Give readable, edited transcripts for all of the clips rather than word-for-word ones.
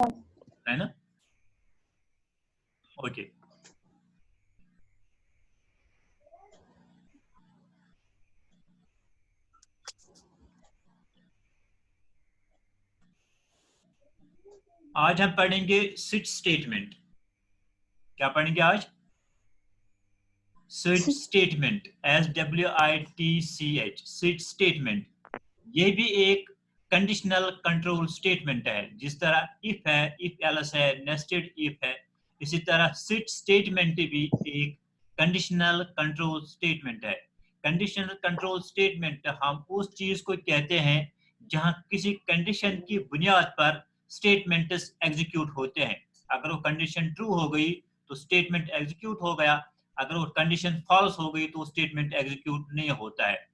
है ना? ओके, आज हम पढ़ेंगे स्विच स्टेटमेंट। क्या पढ़ेंगे आज? Switch statement, SWITCH, switch statement. ये भी एक कंडीशनल कंट्रोल स्टेटमेंट है। जिस तरह इफ है, इफ एल्स है, नेस्टेड इफ है, इसी तरह स्विच स्टेटमेंट भी एक कंडीशनल कंट्रोल स्टेटमेंट है। कंडीशनल कंट्रोल स्टेटमेंट हम उस चीज को कहते हैं जहां किसी कंडीशन की बुनियाद पर स्टेटमेंट्स एग्जीक्यूट होते हैं। अगर वो कंडीशन ट्रू हो गई तो स्टेटमेंट एग्जीक्यूट हो गया, अगर वो कंडीशन फॉल्स हो गई तो स्टेटमेंट एग्जीक्यूट नहीं होता है।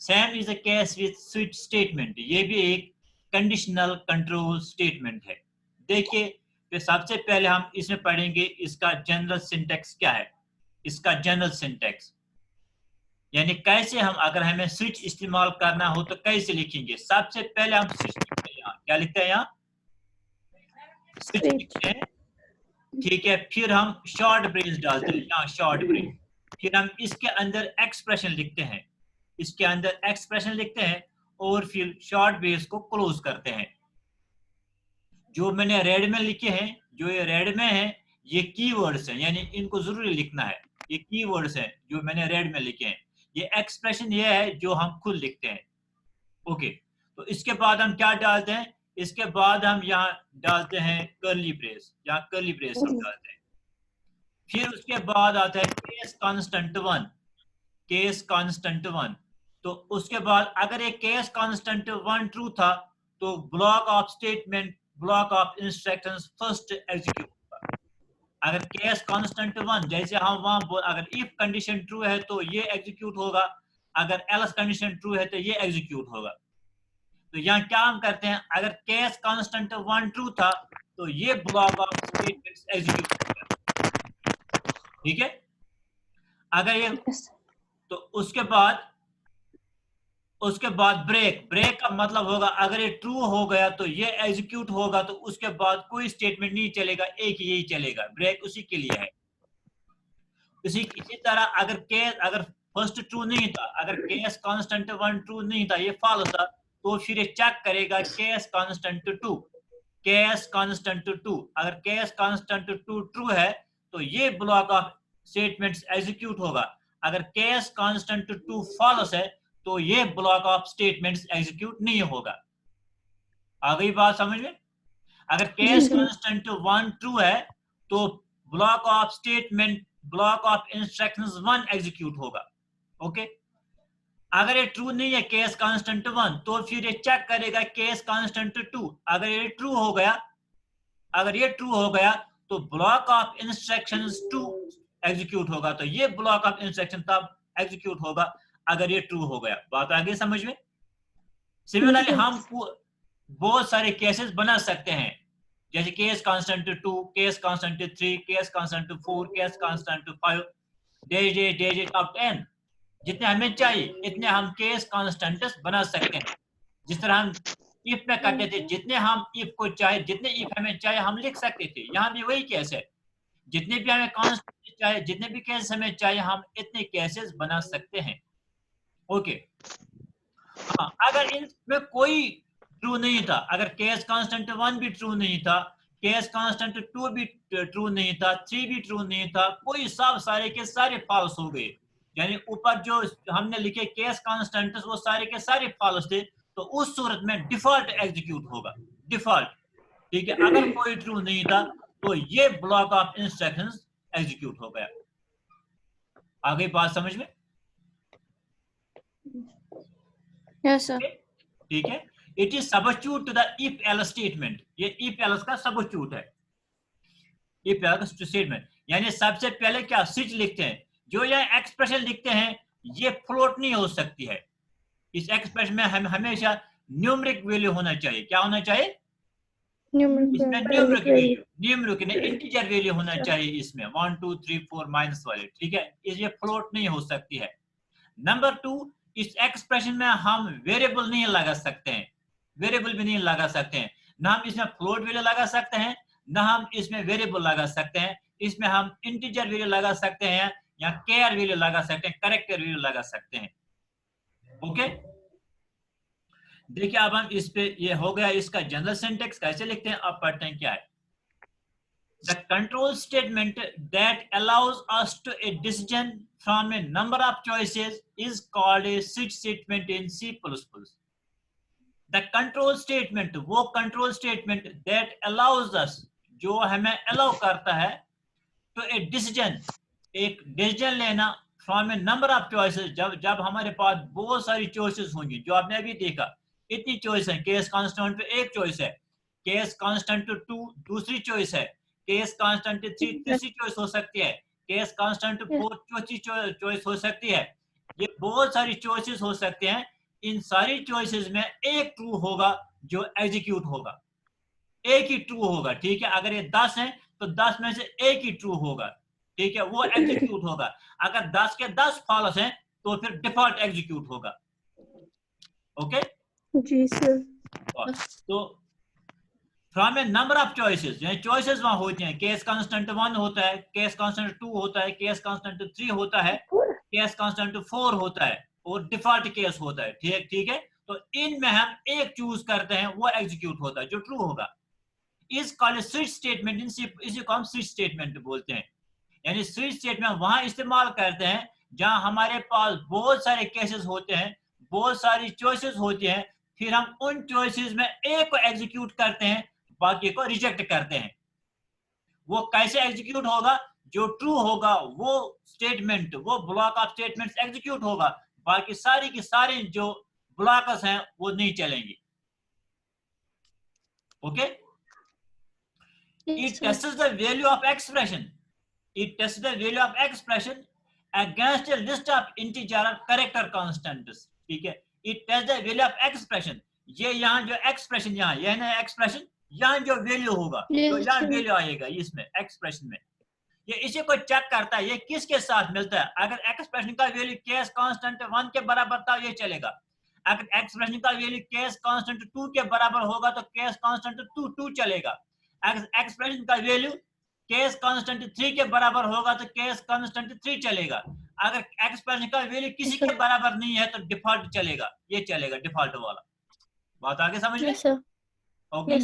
Same is the case with switch statement. ये भी एक कंडीशनल कंट्रोल स्टेटमेंट है। देखिए, तो सबसे पहले हम इसमें पढ़ेंगे इसका जनरल सिंटैक्स क्या है। इसका जनरल सिंटैक्स यानी कैसे हम, अगर हमें स्विच इस्तेमाल करना हो तो कैसे लिखेंगे। सबसे पहले हम स्विच लिखते हैं, यहाँ क्या लिखते हैं, यहाँ स्विच लिखते हैं, ठीक है। फिर हम शॉर्ट ब्रेस डालते हैं, यहाँ शॉर्ट ब्रेस। फिर हम इसके अंदर एक्सप्रेशन लिखते हैं, इसके अंदर एक्सप्रेशन लिखते हैं और फिर शॉर्ट ब्रेस को क्लोज करते हैं। जो मैंने रेड में लिखे हैं, जो ये रेड में है, ये कीवर्ड्स हैं, यानी इनको जरूरी लिखना है। ये कीवर्ड्स हैं जो मैंने रेड में लिखे हैं। ये एक्सप्रेशन ये है जो हम खुद लिखते हैं। ओके, तो इसके बाद हम क्या डालते हैं, इसके बाद हम यहाँ डालते हैं कर्ली ब्रेस, यहाँ कर्ली ब्रेस हम डालते हैं। फिर उसके बाद आता है केस कांस्टेंट 1, केस कांस्टेंट 1। तो उसके बाद अगर एक केस कांस्टेंट 1 ट्रू था तो block of statement, block of instructions first execute होगा। अगर केस कांस्टेंट 1, जैसे हम वहां अगर इफ कंडीशन ट्रू है तो ये एग्जीक्यूट होगा, अगर एल्स कंडीशन ट्रू है तो ये एग्जीक्यूट होगा। तो यहाँ क्या हम करते हैं, अगर केस कांस्टेंट 1 ट्रू था तो ये ब्लॉक ऑफ स्टेटमेंट्स एग्जीक्यूट होगा, ठीक है। अगर ये तो उसके बाद ब्रेक, ब्रेक का मतलब होगा अगर ये ट्रू हो गया तो ये एग्जीक्यूट होगा, तो उसके बाद कोई स्टेटमेंट नहीं चलेगा, एक यही चलेगा, ब्रेक उसी के लिए है। इसी तरह अगर फर्स्ट ट्रू नहीं था, अगर केस कांस्टेंट 1 ट्रू नहीं था, ये फॉल्स था, तो फिर ये चेक करेगा केस कांस्टेंट 2, केस कांस्टेंट 2। अगर केस कांस्टेंट 2 ट्रू है तो ये ब्लॉक ऑफ स्टेटमेंट्स एग्जीक्यूट होगा। अगर केस कांस्टेंट 2 फॉल्स है तो ये ब्लॉक ऑफ स्टेटमेंट्स एग्जीक्यूट नहीं होगा। आ गई बात समझ में? अगर केस कांस्टेंट 1 ट्रू है तो block of statement, block of instructions 1 execute होगा। ओके, अगर ये ट्रू नहीं है केस कांस्टेंट 1 तो फिर ये चेक करेगा केस कांस्टेंट 2। अगर ये ट्रू हो गया, अगर ये ट्रू हो गया तो ब्लॉक ऑफ इंस्ट्रक्शंस 2 एग्जीक्यूट होगा, तो ये ब्लॉक ऑफ इंस्ट्रक्शन तब एग्जीक्यूट होगा अगर ये ट्रू हो गया। बात आ गई समझ में? सिमिलरली हम बहुत सारे केसेस बना सकते हैं, जैसे case constant 2, case constant 3, case constant 4, case constant 5, days of 10। जितने हमें चाहिए इतने हम केस कांस्टेंट्स बना सकते हैं। जिस तरह हम इफ में करते थे, जितने हम इफ को चाहे, जितने इफ हमें चाहे हम लिख सकते थे। यहाँ भी वही केस है, जितने भी हमें कांस्टेंट चाहे, जितने भी केस हमें चाहिए, हम इतने केसेस बना सकते हैं। ओके, हाँ, अगर इनमें कोई ट्रू नहीं था, अगर केस कांस्टेंट 1 भी ट्रू नहीं था, केस कांस्टेंट 2 भी ट्रू नहीं था, 3 भी ट्रू नहीं था, कोई सब सारे के सारे फॉल्स हो गए, यानी ऊपर जो हमने लिखे केस कांस्टेंट वो सारे के सारे फॉल्स थे, तो उस सूरत में डिफॉल्ट एग्जीक्यूट होगा, डिफॉल्ट, ठीक है। अगर कोई ट्रू नहीं था तो ये ब्लॉक ऑफ इंस्ट्रक्शंस एग्जीक्यूट हो गया। आ गई बात समझ में? Yes sir. ठीक है, it is substitute to the if else statement. ये इफ एल्स का सबस्टिट्यूट है, इफ एल्स स्टेटमेंट। यानी सबसे पहले क्या स्विच लिखते हैं, जो ये एक्सप्रेशन लिखते हैं ये फ्लोट नहीं हो सकती है। इस एक्सप्रेशन में हम हमेशा न्यूमेरिक वैल्यू होना चाहिए। क्या होना चाहिए इसमें? Numeric value, numeric integer value होना चाहिए इसमें, 1 2 3 4 माइनस वाले, ठीक है। ये फ्लोट नहीं हो सकती है। नंबर 2, इस एक्सप्रेशन में हम वेरिएबल नहीं लगा सकते हैं, वेरिएबल भी नहीं लगा सकते हैं। ना हम इसमें फ्लोट वैल्यू लगा सकते हैं, ना हम इसमें वेरिएबल लगा सकते हैं। इसमें हम इंटीजर वैल्यू लगा सकते हैं या केयर वैल्यू लगा सकते हैं, कैरेक्टर वैल्यू लगा सकते हैं। ओके, देखिए अब हम इस पे, ये हो गया इसका जनरल सिंटेक्स कैसे लिखते हैं, अब पढ़ते हैं क्या है। The control statement that allows us to a decision from a number of choices is called a switch statement in C++. The control statement, वो control statement that allows us, जो हमें allow करता है to a decision, एक decision लेना from a number of choices, जब हमारे पास बहुत सारी choices होंगी, जो आपने अभी देखा इतनी choice है, केस कांस्टेंट पे एक choice है, केस कांस्टेंट 2 दूसरी choice है, केस कांस्टेंट 3 तीसरी choice हो सकती है, केस कांस्टेंट 4 चौथी choice हो सकती है। ये बहुत सारी choices हो सकते हैं। इन सारी choices में एक ट्रू होगा जो एग्जीक्यूट होगा, एक ही ट्रू होगा। ठीक है, अगर ये 10 है तो 10 में से एक ही ट्रू होगा। ठीक है, वो एग्जीक्यूट होगा। अगर 10 के 10 फॉल्स हैं तो फिर डिफॉल्ट एग्जीक्यूट होगा। ओके जी सर। तो from a number of choices, यानी चॉइसेस वहां होती हैं, केस कांस्टेंट 1 होता है, केस कांस्टेंट 2 होता है, केस कांस्टेंट 3 होता है, केस कांस्टेंट 4 होता है और डिफॉल्ट केस होता है। ठीक है, तो इनमें हम एक चूज करते हैं, वो एग्जीक्यूट होता है जो ट्रू होगा। इस कॉल्ड स्विच स्टेटमेंट, इसी को हम स्विच स्टेटमेंट बोलते हैं। यानी स्विच स्टेटमेंट वहां इस्तेमाल करते हैं जहां हमारे पास बहुत सारे केसेस होते हैं, बहुत सारी चॉइसेस होती हैं, फिर हम उन चॉइसेस में एक को एग्जीक्यूट करते हैं, बाकी को रिजेक्ट करते हैं। वो कैसे एग्जीक्यूट होगा, जो ट्रू होगा वो स्टेटमेंट, वो ब्लॉक ऑफ स्टेटमेंट्स एग्जीक्यूट होगा, बाकी सारी की सारी जो ब्लॉक्स हैं वो नहीं चलेंगी। Okay, it tests the value of expression, it tests the value of expression against a list of integer or character constants। ठीक है, it tests the value of expression, ये यहाँ जो एक्सप्रेशन, यहाँ यह ना एक्सप्रेशन, यहाँ जो वैल्यू होगा, तो यहाँ वैल्यू आएगा इसमें एक्सप्रेशन में, ये इसी को चेक करता है ये किसके साथ मिलता है। अगर एक्सप्रेशन का वैल्यू केस कांस्टेंट 1 के बराबर था ये चलेगा, अगर एक्सप्रेशन का वैल्यू केस कांस्टेंट 2 के बराबर होगा तो केस कांस्टेंट 2 चलेगा, अगर एक्सप्रेशन का वैल्यू केस कांस्टेंट 3 के बराबर होगा तो केस कांस्टेंट 3 चलेगा, अगर एक्सप्रेशन का वैल्यू किसी के बराबर नहीं है तो डिफॉल्ट चलेगा, ये चलेगा डिफॉल्ट वाला। बात आगे समझ में? Okay,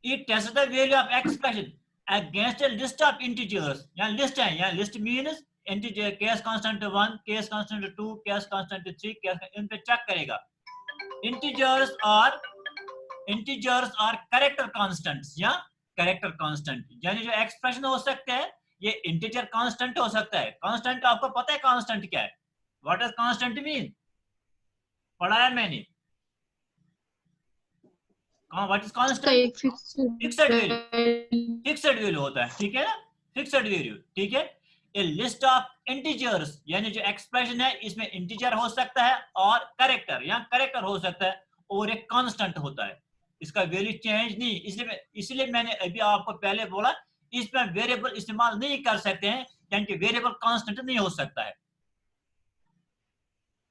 it taste the value of expression against a list of integers, यहाँ लिस्ट है, यहाँ list means integer, case constant 1, case constant 2, case constant 3, इन पे चेक करेगा। इंटीजर्स और कैरेक्टर कांस्टेंट्स या कैरेक्टर कांस्टेंट, यानी जो एक्सप्रेशन हो सकते हैं ये इंटीजर कांस्टेंट हो सकता है। कांस्टेंट आपको पता है कांस्टेंट क्या है? What does constant mean? पढ़ाया मैंने। What is constant? Fixed value होता है। ठीक है ना, फिक्स्ड वैल्यू। ठीक है, ए लिस्ट ऑफ इंटीजर्स, यानी जो एक्सप्रेशन है इसमें इंटीजर हो सकता है और कैरेक्टर, या कैरेक्टर हो सकता है और एक कांस्टेंट होता है, इसका वैल्यू चेंज नहीं। इसलिए मैंने अभी आपको पहले बोला इसमें वेरिएबल इस्तेमाल नहीं कर सकते हैं, क्योंकि वेरिएबल कांस्टेंट नहीं हो सकता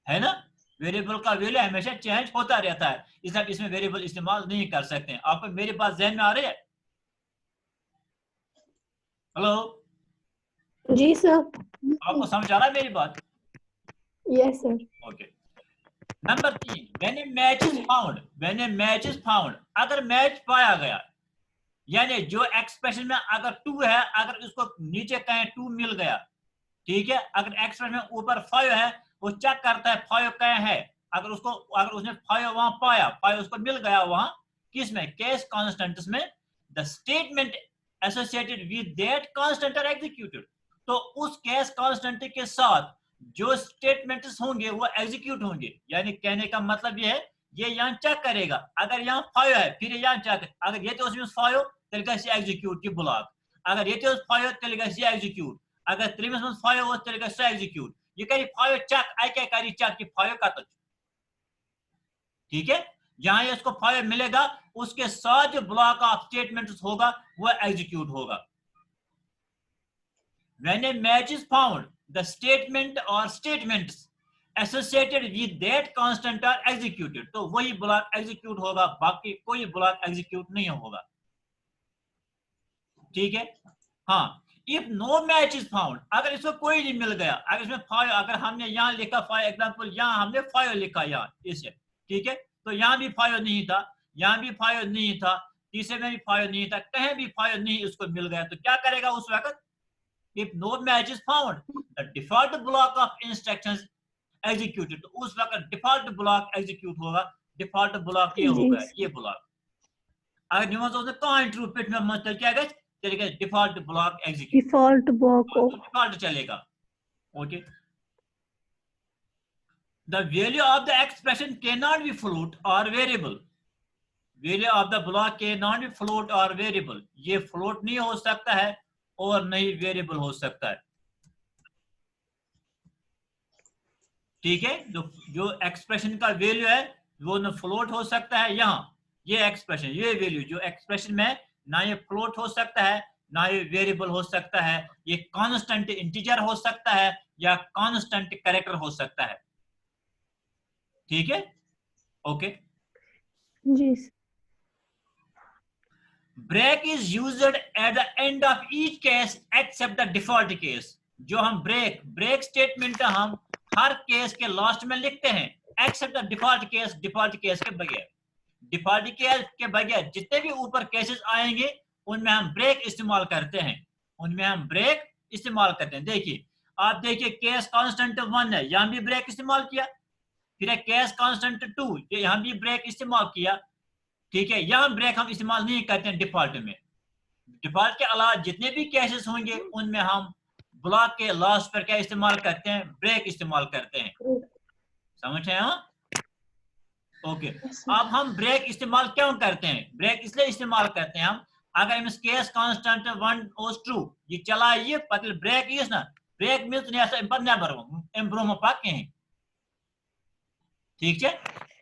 है ना, वेरिएबल का वैल्यू हमेशा चेंज होता रहता है, इसलिए इसमें वेरिएबल इस्तेमाल नहीं कर सकते हैं। आपको मेरी बात ज़हन में आ रही है? हेलो जी सर। आपको समझ आ रहा है मेरी बात? Yes sir. Okay, number 3, when A match is found, when A match is found, अगर मैच पाया गया, यानी जो एक्सप्रेशन में अगर 2 है, अगर उसको नीचे कहीं 2 मिल गया, ठीक है, अगर एक्सप्रेशन में ऊपर 5 है, वो चेक करता है 5 कहीं है, अगर उसने 5 वहां पाया, 5 उसको मिल गया वहां, किसमें? केस कांस्टेंट्स में, the statement associated with that constant are executed, तो उस केस कांस्टेंट के साथ जो स्टेटमेंट्स होंगे वो एग्जीक्यूट होंगे। यानी कहने का मतलब ये है, ये यहाँ चेक करेगा, अगर यहाँ 5 है फिर यहाँ चेक, अगर ये तो उसमें 5 तेलगा से एग्जीक्यूट की ब्लॉक, अगर ये तो 5 तेलगा से एग्जीक्यूट, अगर 3 में 5 वो तेलगा से एग्जीक्यूट, ये करी 5 चेक, आई क्या करी चेक की 5 का तो। ठीक है, जहां इसको 5 मिलेगा उसके साथ जो ब्लॉक ऑफ स्टेटमेंट्स होगा वो एग्जीक्यूट होगा। When a match is found, the statement or statements associated with that constant are executed, तो वही ब्लॉक एग्जीक्यूट होगा, बाकी कोई ब्लॉक एग्जीक्यूट नहीं होगा। ठीक है। हाँ, if no match is found, अगर इसको कोई नहीं मिल गया, अगर इसमें 5, अगर हमने यहाँ लिखा फॉर एग्जांपल, यहाँ हमने 5 लिखा यहाँ इसे, ठीक है, तो यहाँ भी 5 नहीं था, यहाँ भी 5 नहीं था, तीसरे में भी 5 नहीं था, कहीं भी 5 नहीं उसको मिल गया, तो क्या करेगा उस वक्त? If no match is found the default block of instructions executed, तो उस वक्त डिफॉल्ट ब्लॉक एग्जीक्यूट होगा। डिफॉल्ट ब्लॉक ये होगा, ये ब्लॉक। अगर न्यूज़ कहाँ ट्रू पिट में मतलब क्या गया, चलेगा default block execute, default block default चलेगा। Okay, the value of the expression can not be float और variable, value of the block can not be float और वेरिएबल, ये फ्लोट नहीं हो सकता है और नहीं वेरिएबल हो सकता है। ठीक है, जो एक्सप्रेशन का वैल्यू है वो न फ्लोट हो सकता है, यहाँ ये एक्सप्रेशन, ये वैल्यू जो एक्सप्रेशन में, ना ये फ्लोट हो सकता है ना ये वेरिएबल हो सकता है, ये कांस्टेंट इंटीजर हो सकता है या कांस्टेंट कैरेक्टर हो सकता है। ठीक है, ओके। जी। Break is used at the end of each case except the default case, जो हम ब्रेक स्टेटमेंट हम हर केस के लास्ट में लिखते हैं, except the default case, default case के बगैर, डिफॉल्ट केस के बगैर जितने भी ऊपर केसेस आएंगे उनमें हम ब्रेक इस्तेमाल करते हैं, उनमें हम ब्रेक इस्तेमाल करते हैं। देखिए, आप देखिए केस कांस्टेंट 1 है, यहां भी ब्रेक इस्तेमाल किया, फिर केस कांस्टेंट 2, यहां भी ब्रेक इस्तेमाल किया। ठीक है, यहां ब्रेक हम इस्तेमाल नहीं करते हैं डिफॉल्ट में। डिफॉल्ट के अलावा जितने भी केसेस होंगे उनमें हम ब्लॉक के लास्ट पर क्या इस्तेमाल करते हैं, ब्रेक इस्तेमाल करते हैं। समझ रहे हैं? ओके, अब हम ब्रेक इस्तेमाल क्यों करते हैं? ब्रेक इसलिए इस्तेमाल करते हैं हम, अगर इस केस कांस्टेंट 1 was true, ये चला, ये पतल ब्रेक इस ना, ब्रेक मींस ने ऐसा पर नेवर इम्प्रूव पाक के हैं। ठीक है,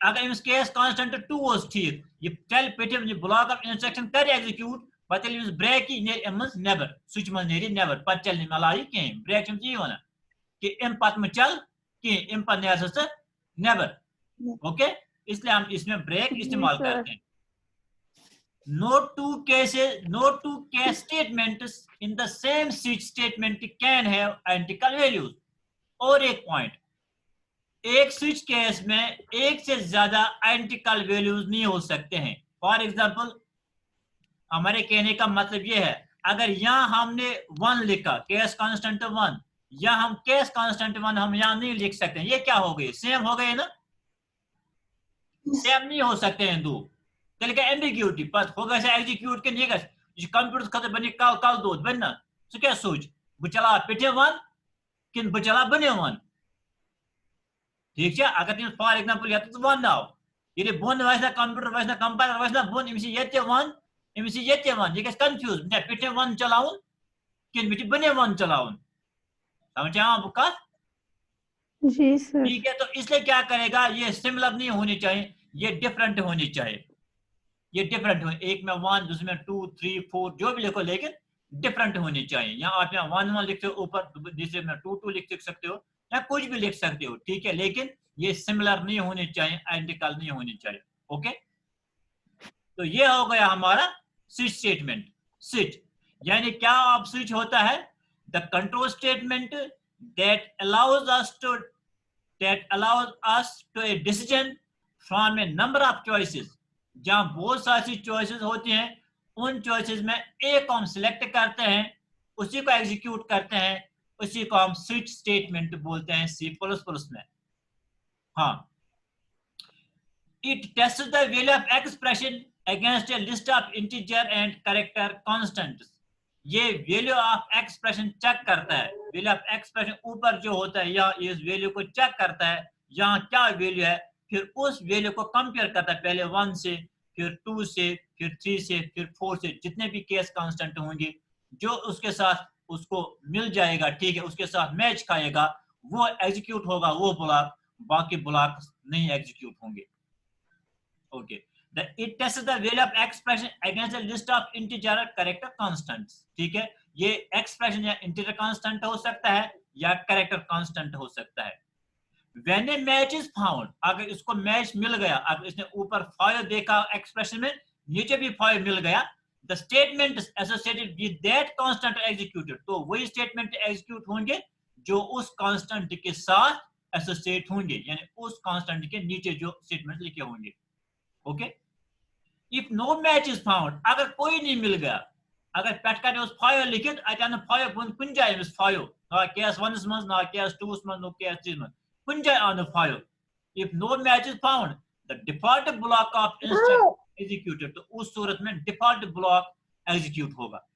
अगर इस केस कांस्टेंट 2 was ठीक, ये टेल पिटिव ये ब्लॉक ऑफ इंस्ट्रक्शन कर एग्जीक्यूट, पतल इस ब्रेक ही ने एमस नेवर स्विच में नेरी नेवर पर चलने मलाई के ब्रेक हम जी होना कि इन पत में चल कि इन पर ने से नेवर। ओके, इसलिए हम इसमें ब्रेक इस्तेमाल करते हैं। No two case statements in the same switch statement can have identical values। और एक पॉइंट, एक स्विच केस में एक से ज्यादा आइडेंटिकल वैल्यूज नहीं हो सकते हैं। फॉर एग्जांपल, हमारे कहने का मतलब ये है, अगर यहाँ हमने 1 लिखा केस कांस्टेंट 1, या हम केस कांस्टेंट 1 हम यहाँ नहीं लिख सकते, ये क्या हो गए, सेम हो गए ना, सेम नहीं हो सकते हैं दो, चलेगा एम्बिग्यूटी पर होगा से एग्जीक्यूट के नहीं कर कंप्यूटर खतर बने कल दो बनना सो क्या सोच बचला पिटे 1 किन बचला बने 1। ठीक है, अगर तुम फॉर एग्जांपल यत 1 नाउ ये बोन वैसा कंप्यूटर वैसा कंपाइलर वैसा बोन इमसी येते 1 इमसी येते 1 ये कंफ्यूज मैं पिटे 1 चलाऊं किन बिटे बने 1 चलाऊं। समझ आया बुका? जी सर। ठीक है, तो इसलिए क्या करेगा, ये सिमिलर नहीं होनी चाहिए, ये डिफरेंट होनी चाहिए, ये डिफरेंट हो, एक में 1 दूसरे में 2 3 4 जो भी लिखो, लेकिन डिफरेंट होनी चाहिए। यहाँ आप यहाँ 1 1 लिखते हो ऊपर, दूसरे में 2 2 लिख सकते हो या कुछ भी लिख सकते हो। ठीक है, लेकिन ये सिमिलर नहीं होनी चाहिए, आइडेंटिकल नहीं होनी चाहिए। ओके, तो ये हो गया हमारा स्विच स्टेटमेंट। स्विच यानी क्या आप स्विच होता है, the control statement that allows us to a decision from a number of choices, जहां बहुत सारी चॉइसेस होती हैं, उन चॉइसेस में एक को हम सिलेक्ट करते हैं, उसी को एग्जीक्यूट करते हैं, उसी को हम स्विच स्टेटमेंट बोलते हैं C++ में। हाँ, it tests the value of expression against A list of integer and character constants. ये वैल्यू ऑफ एक्सप्रेशन चेक करता है, वैल्यू ऑफ एक्सप्रेशन ऊपर जो होता है यहाँ इस वैल्यू को चेक करता है, यहाँ क्या वैल्यू है, फिर उस वैल्यू को कंपेयर करता है, पहले 1 से, फिर 2 से, फिर 3 से, फिर 4 से, जितने भी केस कांस्टेंट होंगे जो उसके साथ उसको मिल जाएगा, ठीक है, उसके साथ मैच खाएगा, वो एग्जीक्यूट होगा वो ब्लॉक, बाकी ब्लॉक नहीं एग्जीक्यूट होंगे। Okay, it tests the value of expression against a list of integer character constants। ठीक है, ये expression या integer constant हो सकता है या character constant हो सकता है। When A match is found, अगर इसको मैच मिल गया, अगर इसने ऊपर फायर देखा एक्सप्रेशन में, नीचे भी फायर मिल गया, the statement associated with that constant executed, तो वही स्टेटमेंट एग्जीक्यूट होंगे जो उस कांस्टेंट के साथ एसोसिएट होंगे, यानी उस कांस्टेंट के नीचे जो स्टेटमेंट लिखे होंगे। Okay, if no match is found, अगर कोई नहीं मिल गया, अगर पेट कर फायर लिखित अचानक फायर कुन जाए मिस फायर ना केस 1 मज ना केस 2 मज नो केस 3 मज कुन जाए on the fire, if no match is found the default block of instruction executed, तो उस सूरत में डिफॉल्ट ब्लॉक एग्जीक्यूट होगा।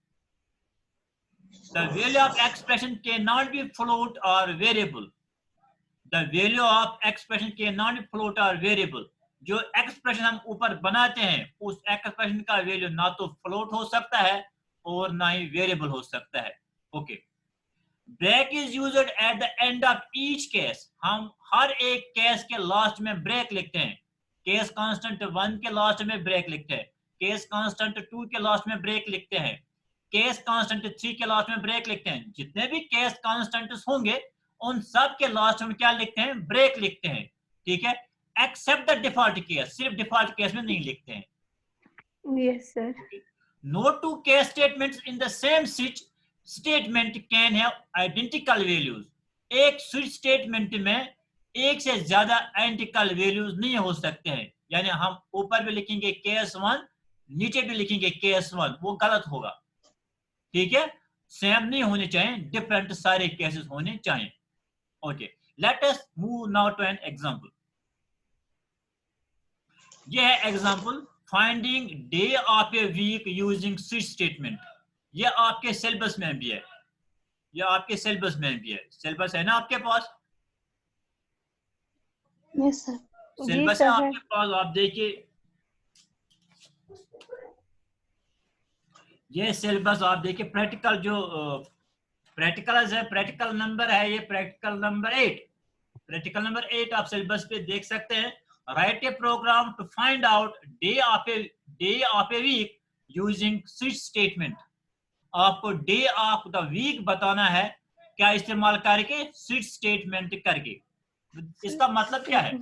The value of expression cannot be float or variable. The value of expression cannot be float or variable. जो expression हम ऊपर बनाते हैं उस एक्सप्रेशन का वैल्यू ना तो फ्लोट हो सकता है और ना ही वेरिएबल हो सकता है। Okay, break is used at the end of each case, हम हर एक केस के लास्ट में ब्रेक लिखते हैं। केस कांस्टेंट 1 के लास्ट में ब्रेक लिखते हैं, केस कांस्टेंट 2 के लास्ट में ब्रेक लिखते हैं, केस कांस्टेंट 3 के लास्ट में ब्रेक लिखते हैं। जितने भी केस कांस्टेंट्स होंगे उन सब के लास्ट में क्या लिखते हैं, ब्रेक लिखते हैं। ठीक है, एक्सेप्ट द डिफॉल्ट केस, सिर्फ डिफॉल्ट केस में नहीं लिखते हैं। Yes, sir. No two case statements in the same switch statement can have identical values. एक स्विच स्टेटमेंट में एक से ज्यादा आइडेंटिकल वैल्यूज नहीं हो सकते हैं, यानी हम ऊपर भी लिखेंगे केस 1, नीचे भी लिखेंगे केस 1, वो गलत होगा। ठीक है, सेम नहीं होने चाहिए, डिफरेंट सारे केसेस होने चाहिए। Okay, let us move now to an example. ये है example, finding day of a week using switch statement. ये आपके सिलेबस में भी है, ये आपके सिलेबस में भी है। सिलेबस है ना आपके पास? Yes, sir. सिलेबस है आपके पास, आप देखिए ये सिलेबस आप देखिए। प्रैक्टिकल जो प्रैक्टिकल है, प्रैक्टिकल नंबर है ये, प्रैक्टिकल नंबर 8, प्रैक्टिकल नंबर 8 आप सिलेबस पे देख सकते हैं। Write a program to find out day of a week using switch statement. आपको डे ऑफ द वीक बताना है, क्या इस्तेमाल करके, स्विच स्टेटमेंट करके। इसका मतलब क्या है?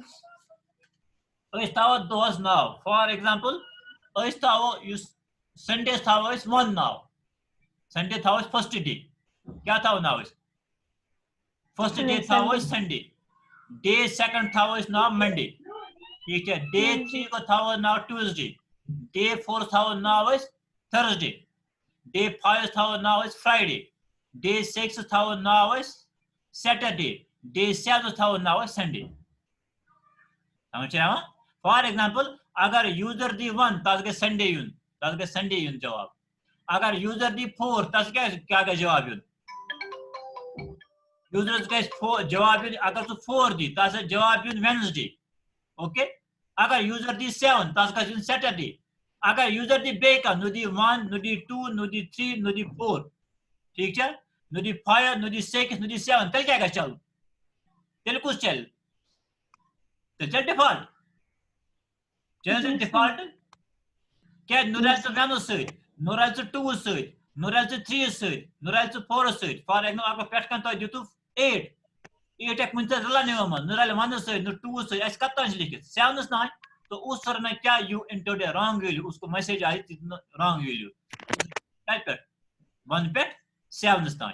दोस्त नाउ, फॉर एग्जांपल संडे था वो इस 1 नाउ, संडे था वो फर्स्ट डे, क्या था वो नाउ इस फर्स्ट डे था वो संडे, डे सेकंड था वो इस नाउ मंडे। ठीक है, डे 3 को था वो नाउ ट्यूसडे, डे 4 था वो नाउ इस थर्सडे, डे 5 था वो नाउ इस फ्राइडे, डे 6 था वो नाउ इस सैटरडे, डे 7 था वो नाउ इस संडे। समझ रहे हो? फॉर एग्जांपल अगर यूजर दी 1 तस के संडे यून, तस के संडे यून जवाब। अगर यूजर दी 4 तस क्या का जवाब यून, यूजर का 4 जवाब यून। अगर तो 4 दी तस जवाब यून वेडनेसडे। ओके, अगर यूजर दी 7 तस का यून सैटरडे। अगर यूजर दी बेका नु दी 1 नु दी 2 नु दी 3 नु दी 4, ठीक है, नु दी 5 नु दी 6 नु दी 7, तल क्या का चल, तल कुछ चल, तो डिफॉल्ट चल डिफॉल्ट क्या नुरल तो वेनो सहित, नुरल तो 2 सहित, नुरल तो 3 सहित, नुरल तो 4 सहित। फॉर एग्जांपल आपको पेट kan तो दितु 8 एक मुंत रला ने मन नुरल 1 सहित, नु 2 सहित, ऐसे कत लिखित 7 ना, तो उस सर में क्या you entered A wrong value, उसको मैसेज आई थी रॉन्ग वैल्यू, टाइप कर 1 पे 7 ना।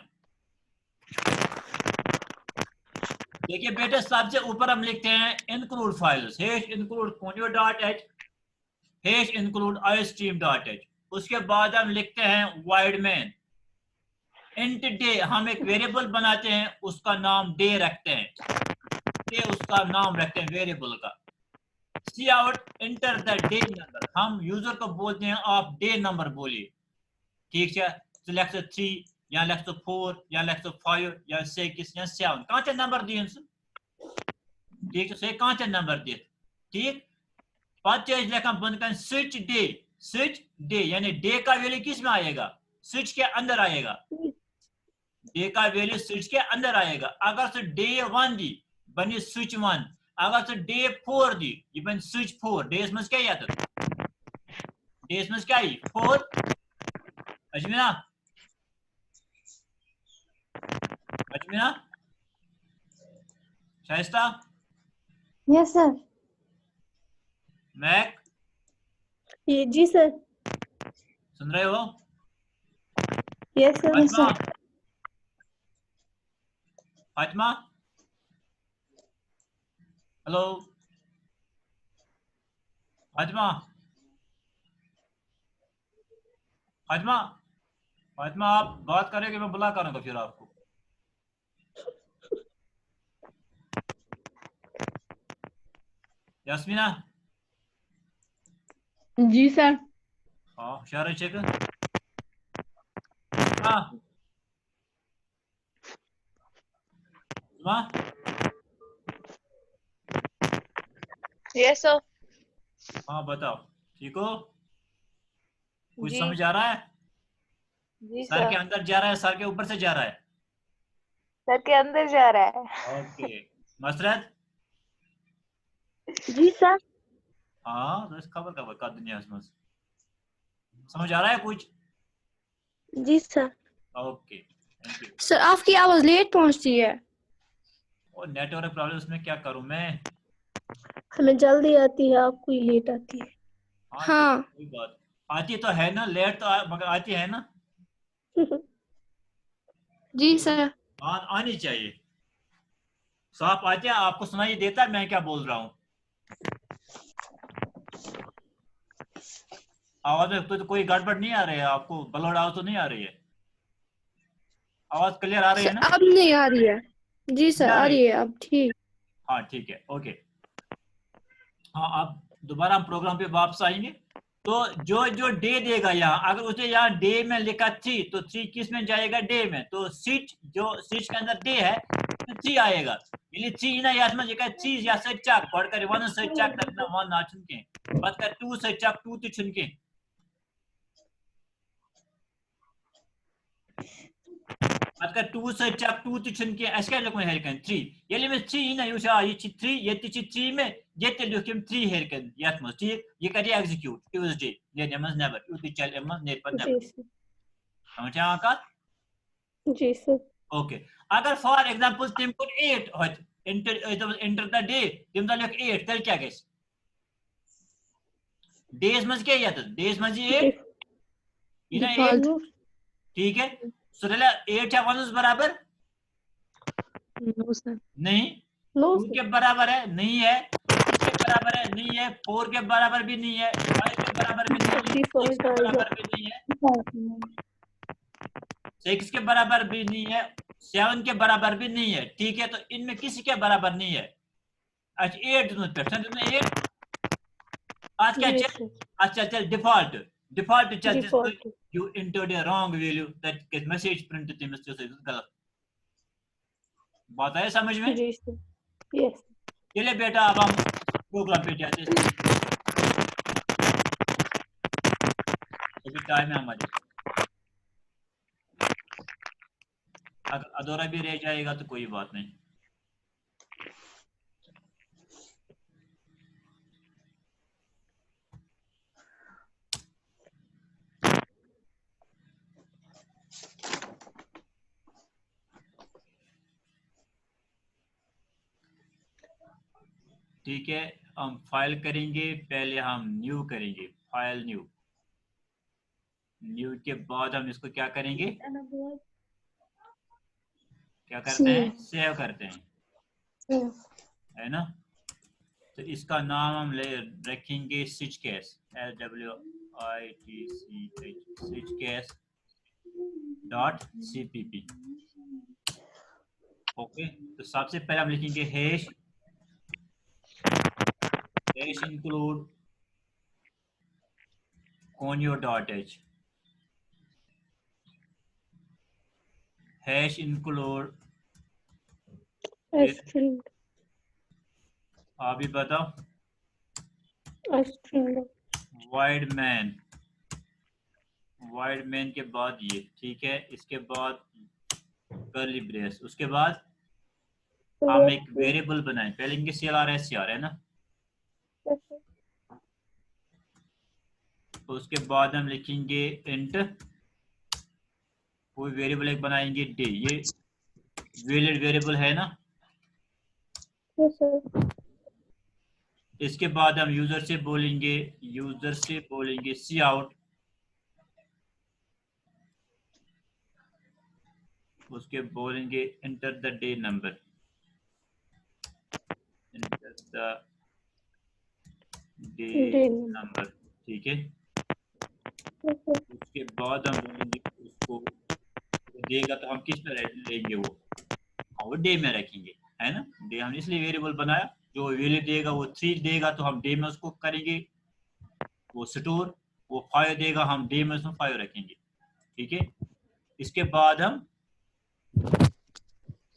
देखिए बेटे, सबसे ऊपर हम लिखते हैं include files, include conio.h, include iostream.h। उसके बाद हम लिखते हैं void main int day, हम एक वेरिएबल बनाते हैं, उसका नाम डे रखते हैं, डे उसका नाम रखते हैं वेरिएबल का। cout enter the day number, हम यूजर को बोलते हैं आप डे नंबर बोलिए। ठीक है, सिलेक्ट 3 या लेख तो 4 या लेख तो 5 या 6 या 7, कौन सा नंबर दिए? ठीक है, से कौन सा नंबर दिए? ठीक, पांच लेखा बंद कर स्विच डे, स्विच डे यानी डे का वैल्यू किस में आएगा? स्विच के अंदर आएगा, डे का वैल्यू स्विच के अंदर आएगा। अगर से डे 1 दी बनी स्विच 1, अगर से डे 4 दी ये बन स्विच 4। डे में क्या आता? डे में क्या ही 4 Azmina, Azmina Shaista Yes, sir. Mac जी सर. सुन रहे हो? Yes, sir. Fatima, Fatima, hello Fatima, Fatima, Fatima आप बात करेंगे मैं बुला करूंगा फिर आपको. यास्मीना, जी सर. हाँ होशियार चेक. हाँ फातिमा, Yes, sir. हाँ बताओ, ठीक हो? कुछ जी समझ आ रहा है? जी सर के सर. अंदर जा रहा है, सर के ऊपर से जा रहा है? सर के अंदर जा रहा है. ओके. मसरत, जी सर. हाँ बस खबर खबर का दुनिया में समझ आ रहा है कुछ? जी sir. Okay thank you. Sir आपकी आवाज लेट पहुंचती है. और नेटवर्क प्रॉब्लम उसमें क्या करूं मैं? हमें जल्दी आती है, आपको ही लेट आती है. हाँ हाँ. कोई बात आती तो है ना, लेट तो मगर आती है ना. जी सर. आनी चाहिए. साफ आती है, आपको सुनाई देता है मैं क्या बोल रहा हूँ? आवाज में तो कोई गड़बड़ नहीं आ रही है आपको? बलोड़ आवाज तो नहीं आ रही है? आवाज क्लियर आ रही है सर ना? अब नहीं आ रही है. जी सर नहीं आ आ रही? रही है अब. ठीक. हाँ ठीक है ओके. हाँ अब दोबारा हम प्रोग्राम पे वापस आएंगे. तो जो जो डे देगा यहाँ, अगर उसने यहाँ डे में लिखा 3 तो 3 किस में जाएगा? डे में. तो सीट जो सीट के अंदर डे है तो 3 आएगा. ಇಲ್ಲಿ 3 ನ ಯಾಸ್ಮ ಜಕ 3 या सच्चाक पढ़ कर 1 सच्चाक तक ना 1 ना चुनके बात कर 2 सच्चाक 2 तो चुनके बात कर 2 सच्चाक 2 तो चुनके ऐसे क्या लिखूं हेरकन 3 ये में 3 ना यूशा ये 3 ये 3 में ये ते लिखूं 3 हेरकन यास्म ठीक ये करिए एग्जीक्यूट ट्यूसडे ये नमज नेवर यू चल एमज नेर पर जी नेवर. सर. समझ आया का? जी सर. ओके. अगर फॉर एग्जांपल तुम को 8 होत एंटर द डे तुम दा लिख 8 तेल क्या गेस? डेज मज क्या या तो डेज मज 8 ये ना 8 डिफॉल्ट. ठीक है. सो रेला 8 या 1 बराबर नो सर. नहीं. No 2 sir. के बराबर है नहीं है. 3 के बराबर है नहीं है. 4 के बराबर भी नहीं है. 5 के बराबर भी नहीं है. 6 डिफॉल्ट के आएगा. बराबर भी नहीं है. 6 के बराबर भी नहीं है. 7 के बराबर भी नहीं है. ठीक है. तो इनमें किसी के बराबर नहीं है. अच्छा 8 में 8 आज क्या जी चल? सर. अच्छा चल डिफॉल्ट डिफॉल्ट चल default. you entered a wrong value that get message printed to Mr. गलत. बात है समझ में? जी सर. यस. चलिए बेटा अब हम प्रोग्राम पे जाते हैं. अभी टाइम है हमारे. अगर अधूरा भी रह जाएगा तो कोई बात नहीं. ठीक है. हम फाइल करेंगे. पहले हम न्यू करेंगे. File new. न्यू के बाद हम इसको क्या करेंगे? क्या करते हैं? सेव करते हैं है ना. तो इसका नाम हम ले रखेंगे switch case SWITCH switch case .cpp. Okay. तो सबसे पहले हम लिखेंगे hash include conio.h hash include string. अभी बताओ. स्ट्रिंग. वाइड मैन के बाद ये ठीक है. इसके बाद कर्ली ब्रेस. उसके बाद हम एक वेरिएबल बनाएं. पहले इनके CLR है ना. तो उसके बाद हम लिखेंगे इंट कोई वेरिएबल एक बनाएंगे डे. ये वैलिड वेरिएबल है ना. Yes sir. इसके बाद हम यूजर से बोलेंगे सी आउट, उसके बोलेंगे enter the day number, enter the day day number, ठीक है। उसके बाद हम बोलेंगे उसको देगा तो हम किस में लेंगे, वो डे में रखेंगे, है ना। डे हमने इसलिए वेरिएबल बनाया, जो वैल्यू देगा वो 3 देगा तो हम डे में उसको करेंगे वो स्टोर, वो 5 देगा हम डे में उसमें 5 रखेंगे, ठीक है। इसके बाद हम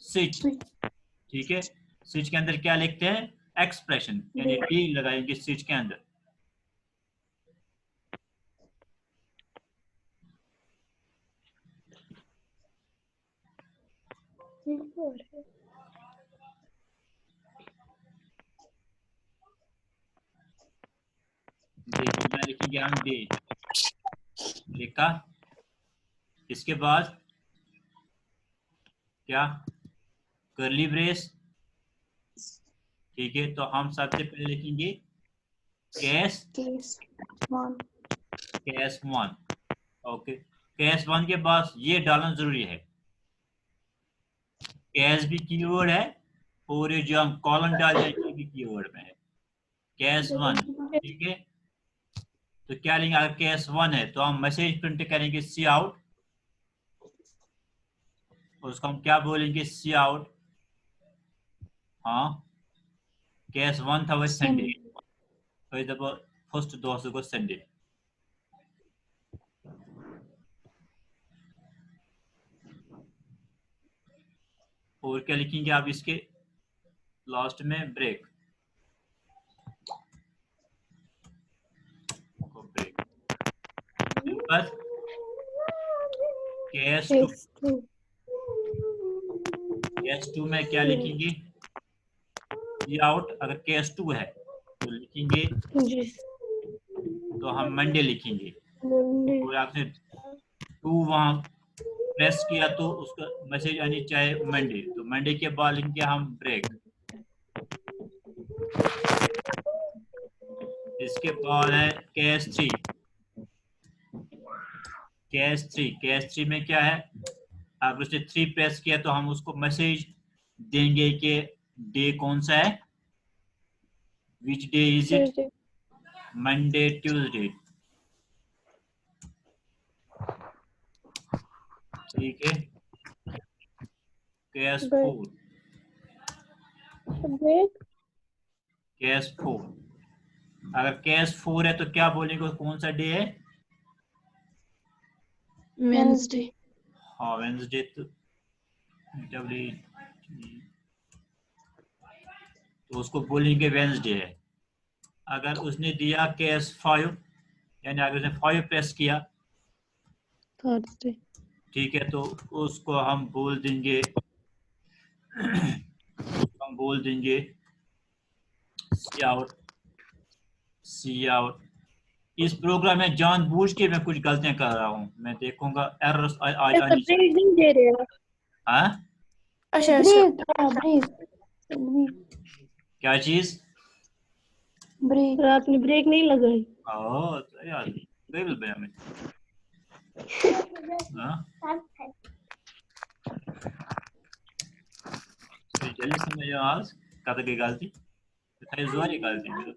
स्विच, ठीक है, स्विच के अंदर क्या लिखते हैं, एक्सप्रेशन, यानी डी लगाएंगे स्विच के अंदर। यहाँ लिखेंगे हम डे, लिखा। इसके बाद क्या, करली ब्रेस, ठीक है। तो हम सबसे पहले लिखेंगे case one, okay. Case one के बाद ये डालना जरूरी है, केस भी कीवर्ड है और ये जो हम कॉलन डाल रहे हैं ये भी कीवर्ड में है, केस वन, ठीक है। तो क्या लेंगे, अगर केस वन है तो हम मैसेज प्रिंट करेंगे सी आउट, उसको हम क्या बोलेंगे सी आउट, हाँ। केस वन था वो संडे, तो फर्स्ट दोस्त को संडे, और क्या लिखेंगे आप इसके लास्ट में, ब्रेक, ब्रेक। बस केस टू में क्या लिखेंगे, सी आउट, अगर केस 2 है तो लिखेंगे, तो हम मंडे लिखेंगे, और आपने 2 वहां प्रेस किया तो उसका मैसेज आनी चाहिए मंडे, तो मंडे के बाद लिखेंगे हम ब्रेक। इसके बाद है केस 3, केस थ्री में क्या है, अगर उसने 3 प्रेस किया तो हम उसको मैसेज देंगे कि डे कौन सा है, which day is it, Monday Tuesday, ठीक है। केस 4, अगर केस 4 है तो क्या बोलेंगे, कौन सा डे है, वेंसडे। हाँ वेंसडे, तो उसको बोलेंगे वेंसडे है। अगर उसने दिया केस 5, यानी अगर उसने 5 प्रेस किया, थर्सडे, ठीक है, तो उसको हम बोल देंगे सी आउट। इस प्रोग्राम में जानबूझ के मैं कुछ गलतियां कर रहा हूँ, मैं देखूंगा एरर्स आज आनी चाहिए। नहीं दे रहे हो। हाँ, अच्छा क्या चीज, ब्रेक, रात में ब्रेक नहीं लगाई। तो यार गई बया में, हाँ जल्दी समझ आज कत गई गलती, तो जोरी गलती मेरे,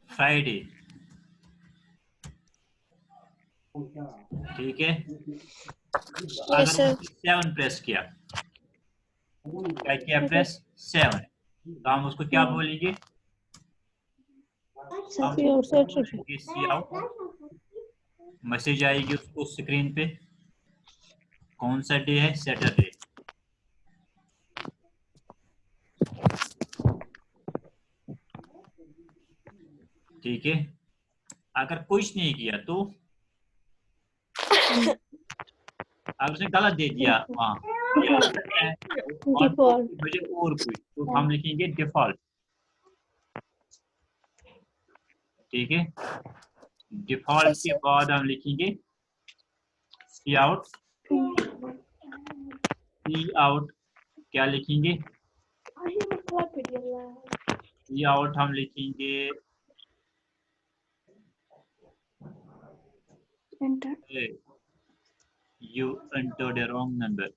फ्राइडे, ठीक है। अगर 7 प्रेस किया, क्या किया, प्रेस 7, तो हम उसको क्या बोलेंगे, सी आउट, मैसेज आएगी उसको स्क्रीन पे, कौन सा डे है, सैटरडे, ठीक है। अगर कुछ नहीं किया तो, अगर उसने गलत दे दिया वहां और कोई, तो हम लिखेंगे डिफॉल्ट, ठीक है। डिफॉल्ट के बाद हम लिखेंगे सी आउट, क्या लिखेंगे, सी आउट हम लिखेंगे you entered a wrong number.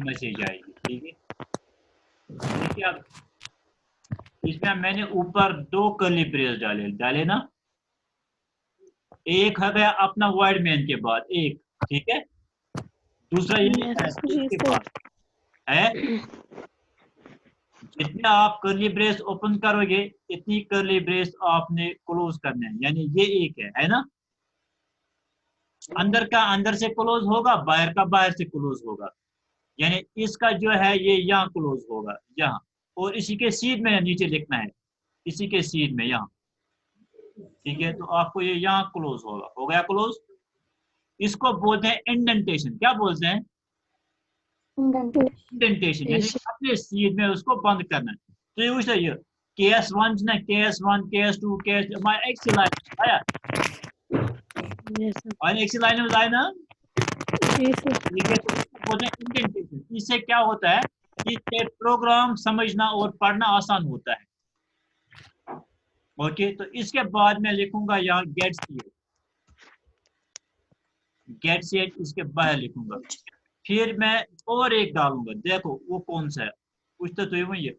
Message आएगी, ठीक है। देखिए अब इसमें मैंने ऊपर 2 कर्ली ब्रेस डाले ना, एक है गया अपना वर्ड मैन के बाद एक, ठीक है, दूसरा ये है इसके बाद है। जितने आप कर्ली ब्रेस ओपन करोगे इतनी कर्ली ब्रेस आपने क्लोज करना है, यानी ये एक है ना, अंदर का अंदर से क्लोज होगा, बाहर का बाहर से क्लोज होगा, यानी इसका जो है ये यहाँ क्लोज होगा यहाँ, और इसी के सीध में नीचे लिखना है, इसी के सीध में यहाँ, ठीक है। तो आपको ये यहाँ क्लोज होगा, हो गया क्लोज। इसको बोलते हैं इंडेंटेशन, क्या बोलते हैं, इंडेंटेशन, यानी अपने सीध में उसको बंद करना है। तो ये वुच ये KS1 ना, KS1 KS2 KS हमारा एक्स लाइन आया, और एक्स लाइन में आया ना, ठीक है। तो इसको बोलते हैं इंडेंटेशन। इससे क्या होता है कि प्रोग्राम समझना और पढ़ना आसान होता है। ओके, तो इसके बाद मैं लिखूंगा यहाँ गेट सेट, इसके बाहर लिखूंगा, फिर मैं और एक डालूंगा, देखो वो कौन सा है, कुछ तो वही है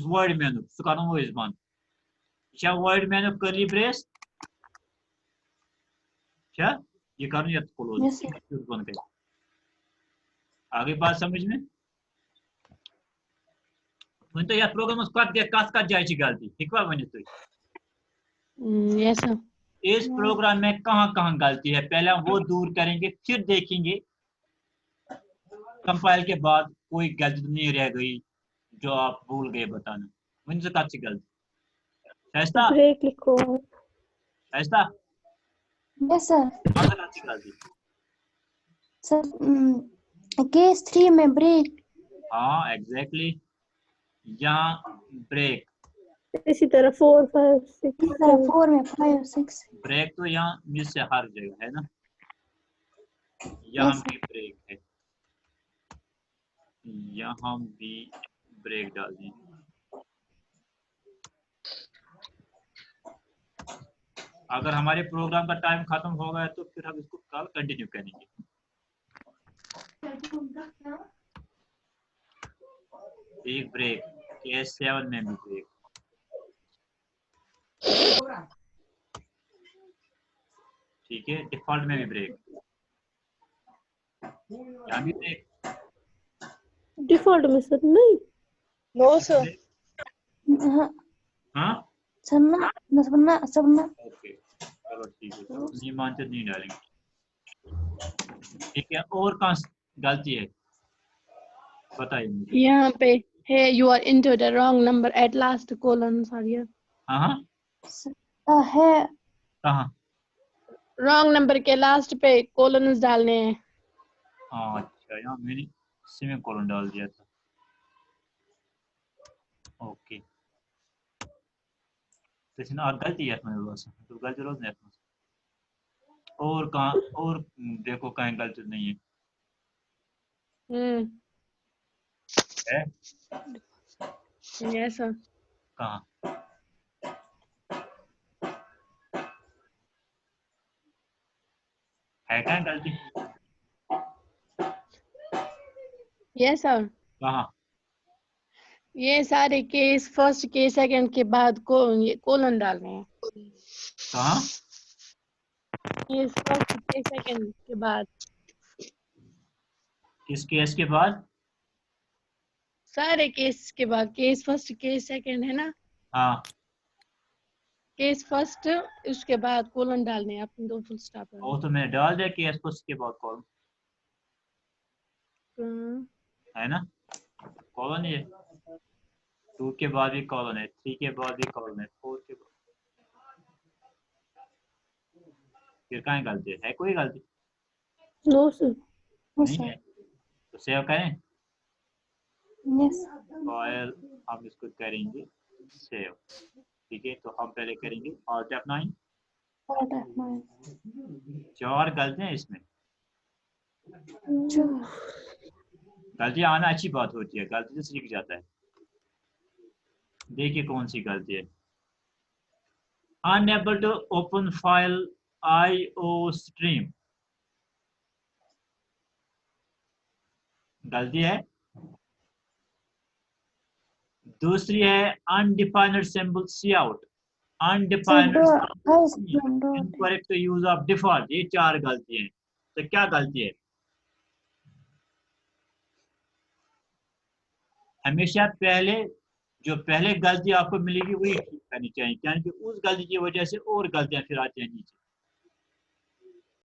वर्ड मेनू सह कर बंद, यह वर्ड मेनू कर्ली ब्रेस ये कर क्लोज बंद कर। आगे बात समझ में वन तो यह प्रोग्राम कत जाए गलती हेकवा वन तुम, इस प्रोग्राम में कहाँ कहाँ गलती है पहले हम वो दूर करेंगे, फिर देखेंगे कंपाइल के बाद कोई गलती तो नहीं रह गई जो आप भूल गए बताना। वन से कत गलती ऐसा ब्रेक लिखो ऐसा यस सर। गलती सर केस 3 में ब्रेक, हाँ एग्जैक्टली, यहाँ ब्रेक, इसी तरह 4 5 6 इस तरह 4 में 5 6 ब्रेक तो यहाँ मिस से हर जगह है ना, यहाँ Yes, भी ब्रेक है, यहाँ भी ब्रेक डाल दें। अगर हमारे प्रोग्राम का टाइम खत्म हो गया तो फिर हम इसको कल कंटिन्यू करेंगे। एक ब्रेक, KS7 में भी ब्रेक, ठीक है, डिफॉल्ट में भी ब्रेक, यहाँ भी ब्रेक, डिफॉल्ट में सर नहीं, नो सर, हाँ सबना सबना सबना ओके चलो ठीक है, नहीं मानते नहीं डालेंगे, ठीक है। और कहाँ गलती है बताइए मुझे। यहाँ पे है you are into the wrong number at last colon sorry हाँ है कहाँ, wrong number के लास्ट पे colons डालने हैं। हाँ अच्छा, यहाँ मैंने सेमीकोलन डाल दिया था, ओके। तो इसमें और गलती है मेरे पास, तो गलती रोज नहीं है, और कहाँ और देखो कहीं गलती नहीं है, है yes sir कहाँ, है कहाँ गलती, yes sir कहाँ, ये सारे केस फर्स्ट के सेकंड के बाद को ये कोलन डालने हैं। कहाँ, केस फर्स्ट के सेकंड के बाद किस केस के बाद, सारे केस के बाद, केस फर्स्ट केस सेकंड है ना, हाँ केस फर्स्ट उसके बाद कोलन डालने हैं अपने 2 फुल स्टॉप वो तो मैंने डाल दिया केस फर्स्ट के बाद कॉलम, है ना, कॉलन ये 2 के बाद भी कॉलन है, 3 के बाद भी कॉलन है, 4 के बाद फिर कहाँ गलती है कोई गलती नो सर नहीं है, तो सेव करें, यस फाइल हम इसको करेंगे सेव, ठीक है। तो हम पहले करेंगे Alt F9, part of mine. 4 गलतियां हैं इसमें। Two. गलतियां आना अच्छी बात होती है, गलती से सीख जाता है। देखिए कौन सी गलती है। Unable to open file IO stream, गलती है। दूसरी है undefined symbol cout, undefined Ice cream door. incorrect use of default, ये 4 गलती है। तो क्या गलती है? हमेशा जो पहले गलती आपको मिलेगी वही ठीक करनी चाहिए, क्योंकि उस गलती की वजह से और गलतियां फिर आती हैं नीचे।